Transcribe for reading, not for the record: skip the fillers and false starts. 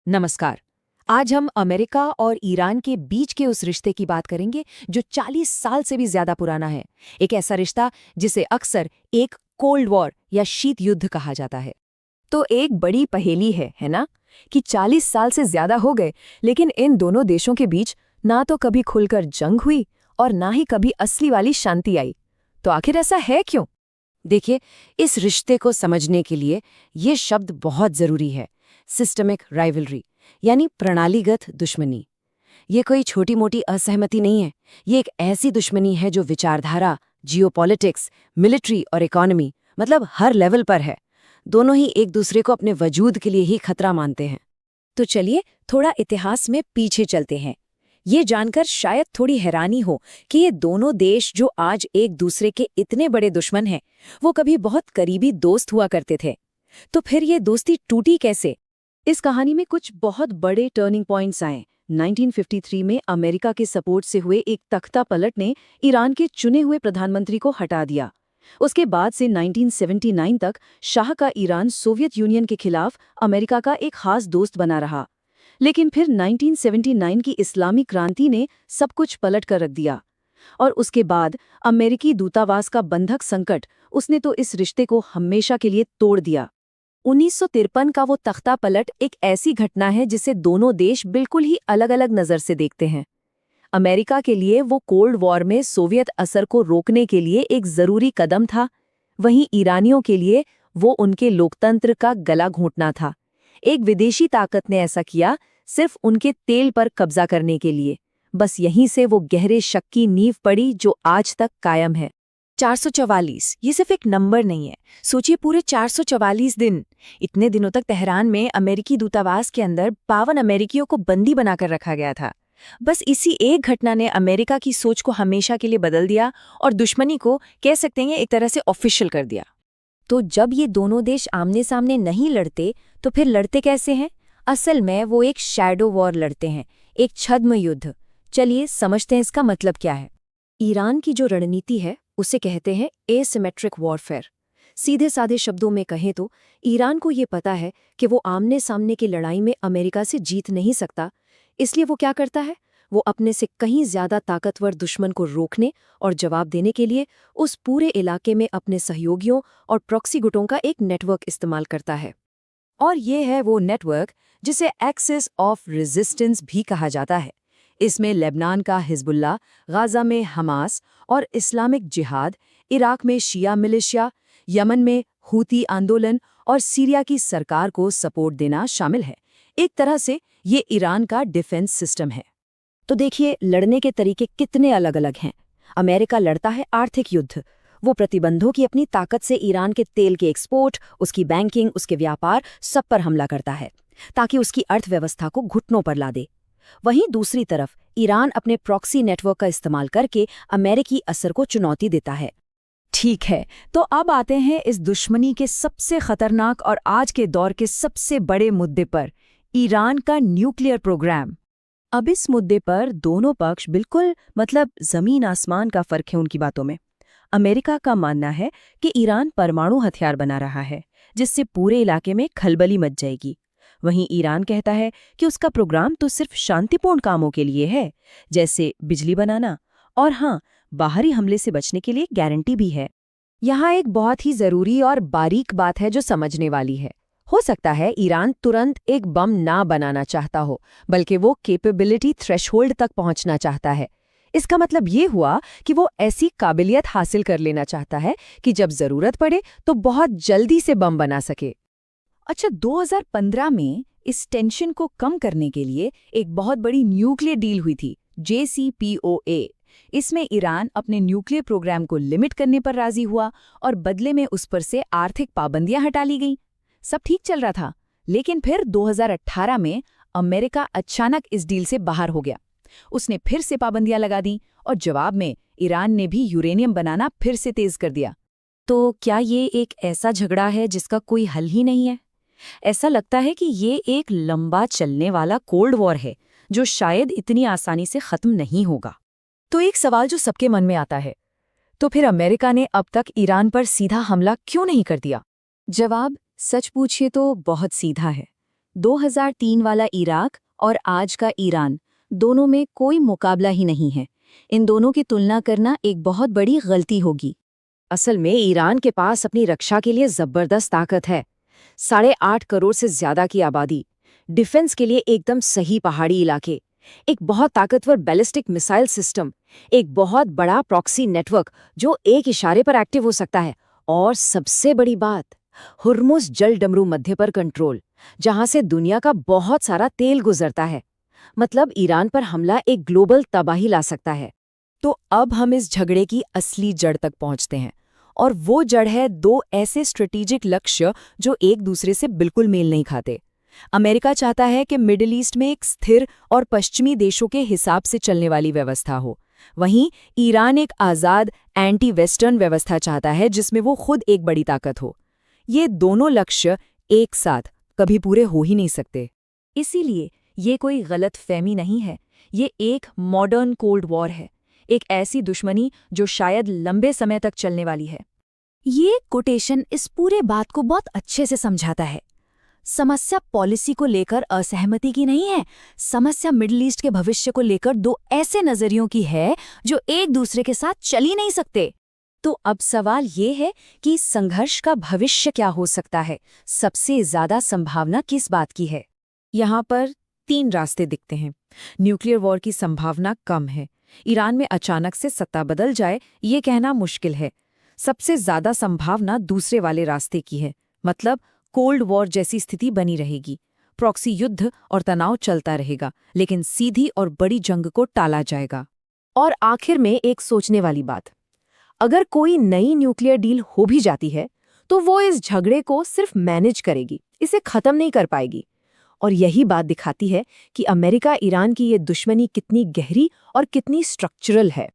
नमस्कार। आज हम अमेरिका और ईरान के बीच के उस रिश्ते की बात करेंगे जो 40 साल से भी ज्यादा पुराना है। एक ऐसा रिश्ता जिसे अक्सर एक कोल्ड वॉर या शीत युद्ध कहा जाता है। तो एक बड़ी पहेली है ना? कि 40 साल से ज्यादा हो गए, लेकिन इन दोनों देशों के बीच ना तो कभी खुलकर जंग हुई और ना ही कभी असली वाली शांति आई। तो आखिर ऐसा है क्यों? देखिए, इस रिश्ते को समझने के लिए ये शब्द बहुत जरूरी है। सिस्टमिक राइवलरी यानी प्रणालीगत दुश्मनी। ये कोई छोटी मोटी असहमति नहीं है। ये एक ऐसी दुश्मनी है जो विचारधारा, जियोपॉलिटिक्स, मिलिट्री और इकोनॉमी मतलब हर लेवल पर है। दोनों ही एक दूसरे को अपने वजूद के लिए ही खतरा मानते हैं। तो चलिए थोड़ा इतिहास में पीछे चलते हैं। ये जानकर शायद थोड़ी हैरानी हो कि ये दोनों देश जो आज एक दूसरे के इतने बड़े दुश्मन हैं, वो कभी बहुत करीबी दोस्त हुआ करते थे। तो फिर ये दोस्ती टूटी कैसे? इस कहानी में कुछ बहुत बड़े टर्निंग पॉइंट्स आए। 1953 में अमेरिका के सपोर्ट से हुए एक तख्ता पलट ने ईरान के चुने हुए प्रधानमंत्री को हटा दिया। उसके बाद से 1979 तक शाह का ईरान सोवियत यूनियन के खिलाफ अमेरिका का एक खास दोस्त बना रहा। लेकिन फिर 1979 की इस्लामी क्रांति ने सब कुछ पलट कर रख दिया। और उसके बाद अमेरिकी दूतावास का बंधक संकट, उसने तो इस रिश्ते को हमेशा के लिए तोड़ दिया। 1953 का वो तख्ता पलट एक ऐसी घटना है जिसे दोनों देश बिल्कुल ही अलग-अलग नज़र से देखते हैं। अमेरिका के लिए वो कोल्ड वॉर में सोवियत असर को रोकने के लिए एक ज़रूरी कदम था। वहीं ईरानियों के लिए वो उनके लोकतंत्र का गला घोंटना था। एक विदेशी ताकत ने ऐसा किया सिर्फ उनके तेल पर कब्जा करने के लिए। बस यहीं से वो गहरे शक की नींव पड़ी जो आज तक कायम है। 444 ये सिर्फ एक नंबर नहीं है। सोचिए, पूरे 444 दिन। इतने दिनों तक तेहरान में अमेरिकी दूतावास के अंदर 52 अमेरिकियों को बंदी बनाकर रखा गया था। बस इसी एक घटना ने अमेरिका की सोच को हमेशा के लिए बदल दिया और दुश्मनी को कह सकते हैं एक तरह से ऑफिशियल कर दिया। तो जब ये दोनों देश आमने सामने नहीं लड़ते, तो फिर लड़ते कैसे हैं? असल में वो एक शैडो वॉर लड़ते हैं, एक छद्म युद्ध। चलिए समझते हैं इसका मतलब क्या है। ईरान की जो रणनीति है उसे कहते हैं एसिमेट्रिक वॉरफेयर। सीधे साधे शब्दों में कहें तो ईरान को ये पता है कि वो आमने सामने की लड़ाई में अमेरिका से जीत नहीं सकता। इसलिए वो क्या करता है? वो अपने से कहीं ज्यादा ताकतवर दुश्मन को रोकने और जवाब देने के लिए उस पूरे इलाके में अपने सहयोगियों और प्रॉक्सी गुटों का एक नेटवर्क इस्तेमाल करता है। और ये है वो नेटवर्क जिसे एक्सिस ऑफ रेजिस्टेंस भी कहा जाता है। इसमें लेबनान का हिजबुल्ला, गाजा में हमास और इस्लामिक जिहाद, इराक में शिया मिलिशिया, यमन में हूती आंदोलन और सीरिया की सरकार को सपोर्ट देना शामिल है। एक तरह से ये ईरान का डिफेंस सिस्टम है। तो देखिए, लड़ने के तरीके कितने अलग-अलग हैं। अमेरिका लड़ता है आर्थिक युद्ध। वो प्रतिबंधों की अपनी ताकत से ईरान के तेल के एक्सपोर्ट, उसकी बैंकिंग, उसके व्यापार सब पर हमला करता है ताकि उसकी अर्थव्यवस्था को घुटनों पर ला दे। वहीं दूसरी तरफ ईरान अपने प्रॉक्सी नेटवर्क का इस्तेमाल करके अमेरिकी असर को चुनौती देता है। ठीक है, तो अब आते हैं इस दुश्मनी के सबसे खतरनाक और आज के दौर के सबसे बड़े मुद्दे पर, ईरान का न्यूक्लियर प्रोग्राम। अब इस मुद्दे पर दोनों पक्ष बिल्कुल जमीन आसमान का फर्क है उनकी बातों में। अमेरिका का मानना है कि ईरान परमाणु हथियार बना रहा है जिससे पूरे इलाके में खलबली मच जाएगी। वहीं ईरान कहता है कि उसका प्रोग्राम तो सिर्फ शांतिपूर्ण कामों के लिए है, जैसे बिजली बनाना, और हाँ, बाहरी हमले से बचने के लिए गारंटी भी है। यहाँ एक बहुत ही जरूरी और बारीक बात है जो समझने वाली है। हो सकता है ईरान तुरंत एक बम ना बनाना चाहता हो, बल्कि वो कैपेबिलिटी थ्रेशोल्ड तक पहुंचना चाहता है। इसका मतलब ये हुआ कि वो ऐसी काबिलियत हासिल कर लेना चाहता है कि जब जरूरत पड़े तो बहुत जल्दी से बम बना सके। अच्छा, 2015 में इस टेंशन को कम करने के लिए एक बहुत बड़ी न्यूक्लियर डील हुई थी, JCPOA। इसमें ईरान अपने न्यूक्लियर प्रोग्राम को लिमिट करने पर राजी हुआ और बदले में उस पर से आर्थिक पाबंदियां हटा ली गईं। सब ठीक चल रहा था, लेकिन फिर 2018 में अमेरिका अचानक इस डील से बाहर हो गया। उसने फिर से पाबंदियां लगा दी और जवाब में ईरान ने भी यूरेनियम बनाना फिर से तेज कर दिया। तो क्या ये एक ऐसा झगड़ा है जिसका कोई हल ही नहीं है? ऐसा लगता है कि ये एक लंबा चलने वाला कोल्ड वॉर है जो शायद इतनी आसानी से खत्म नहीं होगा। तो एक सवाल जो सबके मन में आता है, तो फिर अमेरिका ने अब तक ईरान पर सीधा हमला क्यों नहीं कर दिया? जवाब सच पूछिए तो बहुत सीधा है। 2003 वाला इराक और आज का ईरान, दोनों में कोई मुकाबला ही नहीं है। इन दोनों की तुलना करना एक बहुत बड़ी गलती होगी। असल में ईरान के पास अपनी रक्षा के लिए जबरदस्त ताकत है। 8.5 करोड़ से ज्यादा की आबादी, डिफेंस के लिए एकदम सही पहाड़ी इलाके, एक बहुत ताकतवर बैलिस्टिक मिसाइल सिस्टम, एक बहुत बड़ा प्रॉक्सी नेटवर्क जो एक इशारे पर एक्टिव हो सकता है, और सबसे बड़ी बात, हुर्मुज़ जल डमरू मध्य पर कंट्रोल, जहां से दुनिया का बहुत सारा तेल गुजरता है। मतलब ईरान पर हमला एक ग्लोबल तबाही ला सकता है। तो अब हम इस झगड़े की असली जड़ तक पहुंचते हैं, और वो जड़ है दो ऐसे स्ट्रेटेजिक लक्ष्य जो एक दूसरे से बिल्कुल मेल नहीं खाते। अमेरिका चाहता है कि मिडिल ईस्ट में एक स्थिर और पश्चिमी देशों के हिसाब से चलने वाली व्यवस्था हो। वहीं ईरान एक आज़ाद एंटी वेस्टर्न व्यवस्था चाहता है जिसमें वो खुद एक बड़ी ताकत हो। ये दोनों लक्ष्य एक साथ कभी पूरे हो ही नहीं सकते। इसीलिए ये कोई गलत फहमी नहीं है, ये एक मॉडर्न कोल्ड वॉर है, एक ऐसी दुश्मनी जो शायद लंबे समय तक चलने वाली है। ये कोटेशन इस पूरे बात को बहुत अच्छे से समझाता है। समस्या पॉलिसी को लेकर असहमति की नहीं है, समस्या मिडिल ईस्ट के भविष्य को लेकर दो ऐसे नजरियों की है जो एक दूसरे के साथ चल ही नहीं सकते। तो अब सवाल ये है कि संघर्ष का भविष्य क्या हो सकता है, सबसे ज्यादा संभावना किस बात की है? यहाँ पर 3 रास्ते दिखते हैं। न्यूक्लियर वॉर की संभावना कम है, ईरान में अचानक से सत्ता बदल जाए ये कहना मुश्किल है। सबसे ज्यादा संभावना दूसरे वाले रास्ते की है, मतलब कोल्ड वॉर जैसी स्थिति बनी रहेगी, प्रॉक्सी युद्ध और तनाव चलता रहेगा, लेकिन सीधी और बड़ी जंग को टाला जाएगा। और आखिर में एक सोचने वाली बात, अगर कोई नई न्यूक्लियर डील हो भी जाती है तो वो इस झगड़े को सिर्फ मैनेज करेगी, इसे खत्म नहीं कर पाएगी। और यही बात दिखाती है कि अमेरिका ईरान की ये दुश्मनी कितनी गहरी और कितनी स्ट्रक्चरल है।